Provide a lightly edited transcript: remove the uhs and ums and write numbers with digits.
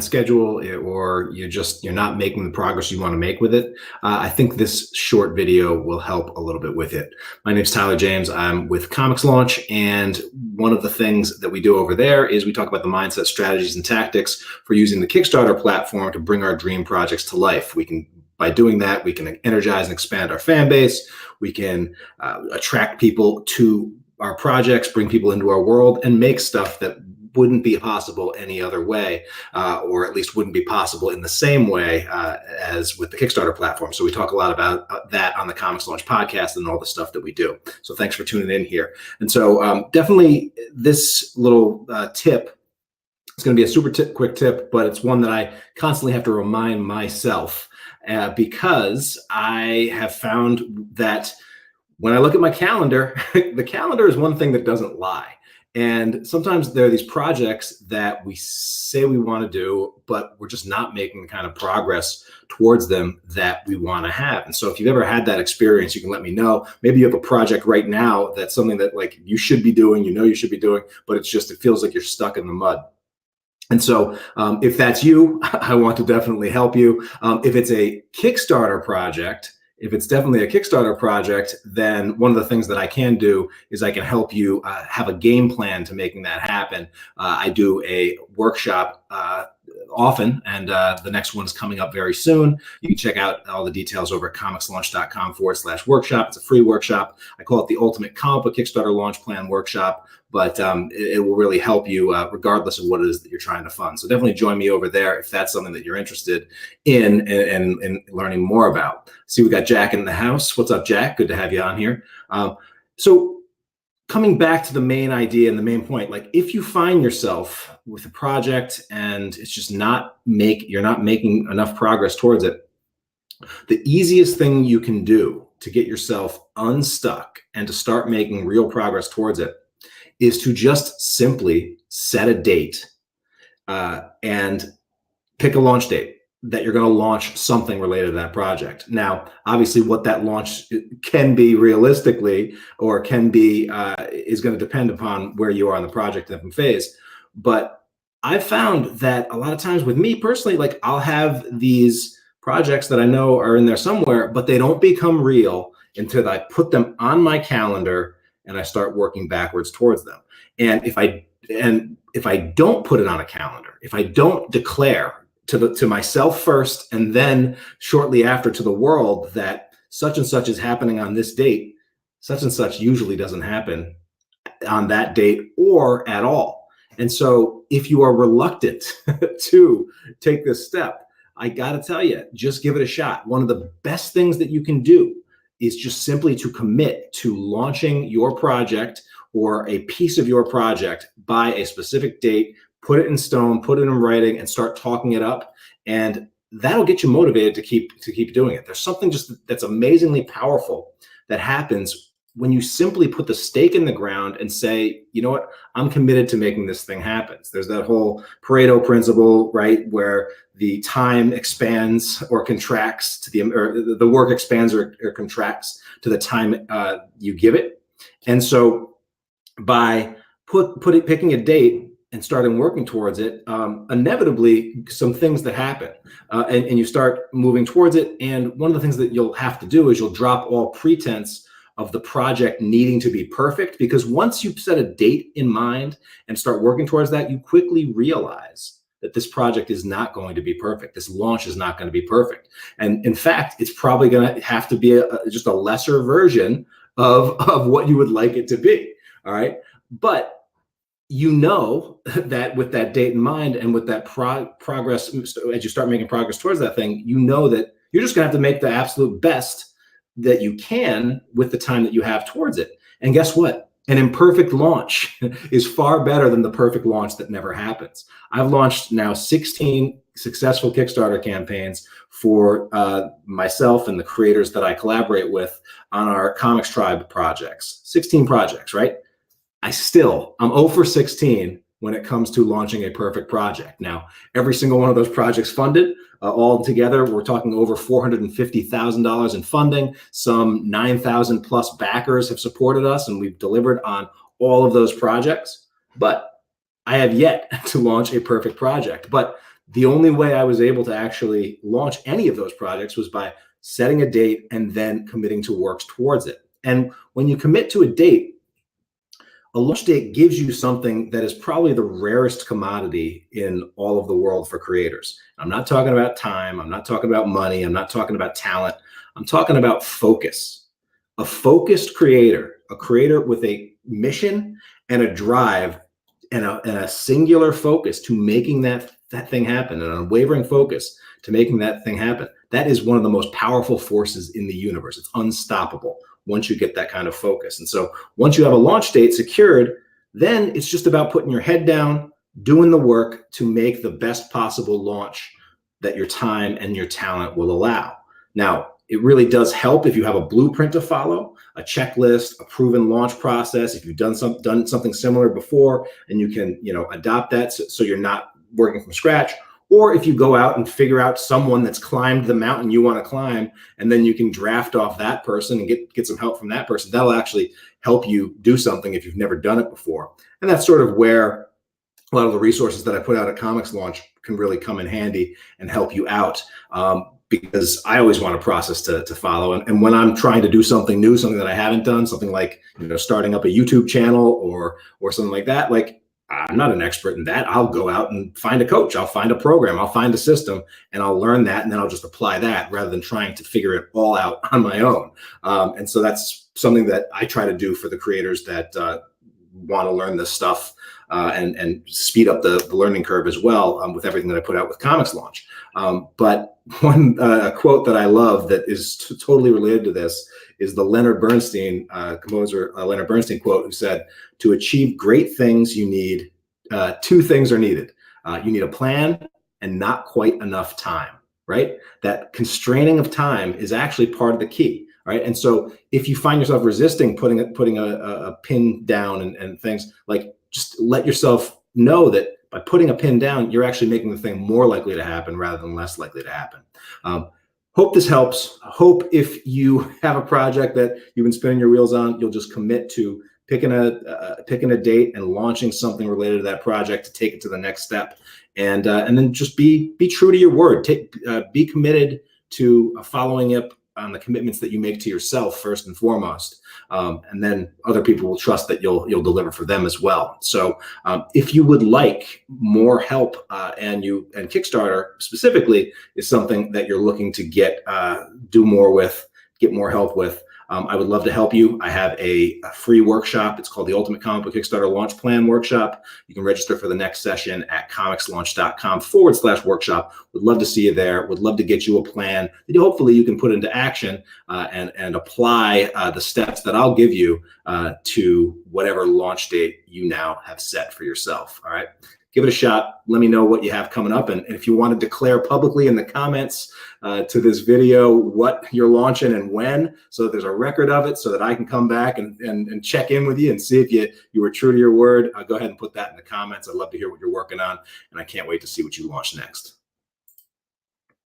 behind schedule, or you're not making the progress you want to make with it, I think this short video will help a little bit with it. My name's Tyler James. I'm with Comics Launch, and one of the things that we do over there is we talk about the mindset, strategies, and tactics for using the Kickstarter platform to bring our dream projects to life. By doing that, we can energize and expand our fan base. We can attract people to our projects, bring people into our world, and make stuff that wouldn't be possible any other way, or at least wouldn't be possible in the same way as with the Kickstarter platform. So we talk a lot about that on the Comics Launch podcast and all the stuff that we do. So thanks for tuning in here. And so definitely this little tip, it's going to be a super quick tip, but it's one that I constantly have to remind myself because I have found that when I look at my calendar, the calendar is one thing that doesn't lie. And sometimes there are these projects that we say we want to do, but we're just not making the kind of progress towards them that we want to have. And so if you've ever had that experience, you can let me know. Maybe you have a project right now that's something that like you should be doing, you should be doing, but it feels like you're stuck in the mud. And so if that's you, I want to definitely help you. If it's a Kickstarter project, then one of the things that I can do is I can help you have a game plan to making that happen. I do a workshop often, and the next one's coming up very soon. You can check out all the details over at comicslaunch.com/workshop. It's a free workshop. I call it the Ultimate Comic Book Kickstarter Launch Plan Workshop, but it will really help you regardless of what it is that you're trying to fund. So definitely join me over there if that's something that you're interested in and learning more about. See, we got Jack in the house. What's up, Jack? Good to have you on here. So coming back to the main idea and the main point, like if you find yourself with a project and it's just you're not making enough progress towards it, the easiest thing you can do to get yourself unstuck and to start making real progress towards it is to just simply set a date and pick a launch date that you're going to launch something related to that project. Now, obviously what that launch can be realistically or can be is going to depend upon where you are in the project and phase. But I've found that a lot of times with me personally, like I'll have these projects that I know are in there somewhere, but they don't become real until I put them on my calendar and I start working backwards towards them. And if I don't put it on a calendar, if I don't declare to myself first, and then shortly after to the world that such and such is happening on this date, such and such usually doesn't happen on that date or at all. And so if you are reluctant to take this step, I got to tell you, just give it a shot. One of the best things that you can do is just simply to commit to launching your project or a piece of your project by a specific date, put it in stone, put it in writing, and start talking it up. And that'll get you motivated to keep doing it. There's something just that's amazingly powerful that happens when you simply put the stake in the ground and say, you know what, I'm committed to making this thing happen. There's that whole Pareto principle, right, where the time expands or contracts to the work expands or contracts to the time you give it. And so by picking a date and starting working towards it, inevitably some things that happen and you start moving towards it. And one of the things that you'll have to do is you'll drop all pretense of the project needing to be perfect, because once you set a date in mind and start working towards that, you quickly realize that this project is not going to be perfect. This launch is not going to be perfect. And in fact, it's probably going to have to be just a lesser version of what you would like it to be. All right. But you know that with that date in mind and with that progress, as you start making progress towards that thing, you know that you're just going to have to make the absolute best that you can with the time that you have towards it. And guess what? An imperfect launch is far better than the perfect launch that never happens. I've launched now 16 successful Kickstarter campaigns for myself and the creators that I collaborate with on our Comics Tribe projects. 16 projects, right? I'm 0 for 16 when it comes to launching a perfect project. Now, every single one of those projects funded, all together, we're talking over $450,000 in funding. Some 9,000 plus backers have supported us, and we've delivered on all of those projects. But I have yet to launch a perfect project. But The only way I was able to actually launch any of those projects was by setting a date and then committing to works towards it. And when you commit to a date, a launch date gives you something that is probably the rarest commodity in all of the world for creators. I'm not talking about time. I'm not talking about money. I'm not talking about talent. I'm talking about focus. A focused creator, a creator with a mission and a drive and a singular focus to making that thing happen, an unwavering focus to making that thing happen. That is one of the most powerful forces in the universe. It's unstoppable once you get that kind of focus. And so once you have a launch date secured, then it's just about putting your head down, doing the work to make the best possible launch that your time and your talent will allow. Now, it really does help if you have a blueprint to follow, a checklist, a proven launch process. If you've done something similar before and you can, adopt that so you're not working from scratch. Or if you go out and figure out someone that's climbed the mountain you want to climb, and then you can draft off that person and get some help from that person, that'll actually help you do something if you've never done it before. And that's sort of where a lot of the resources that I put out at Comics Launch can really come in handy and help you out. Because I always want a process to follow. And when I'm trying to do something new, something that I haven't done, something like, starting up a YouTube channel or something like that, like, I'm not an expert in that. I'll go out and find a coach. I'll find a program. I'll find a system and I'll learn that. And then I'll just apply that rather than trying to figure it all out on my own. And so that's something that I try to do for the creators that want to learn this stuff and speed up the learning curve as well with everything that I put out with Comics Launch. But one quote that I love that is totally related to this is the Leonard Bernstein, composer Leonard Bernstein quote, who said, "To achieve great things, you need two things are needed. You need a plan and not quite enough time," right? That constraining of time is actually part of the key, right? And so if you find yourself resisting putting a pin down and things, like, just let yourself know that by putting a pin down, you're actually making the thing more likely to happen rather than less likely to happen. Hope this helps. Hope if you have a project that you've been spinning your wheels on, you'll just commit to picking a date and launching something related to that project to take it to the next step, and then just be true to your word. Be committed to following up on the commitments that you make to yourself first and foremost, and then other people will trust that you'll deliver for them as well. So if you would like more help, and Kickstarter specifically is something that you're looking to get more help with, I would love to help you. I have a free workshop. It's called the Ultimate Comic Book Kickstarter Launch Plan Workshop. You can register for the next session at comicslaunch.com/workshop. Would love to see you there. Would love to get you a plan that hopefully you can put into action and apply the steps that I'll give you to whatever launch date you now have set for yourself. All right. Give it a shot. Let me know what you have coming up. And if you want to declare publicly in the comments to this video what you're launching and when, so that there's a record of it, so that I can come back and check in with you and see if you were true to your word, go ahead and put that in the comments. I'd love to hear what you're working on, and I can't wait to see what you launch next.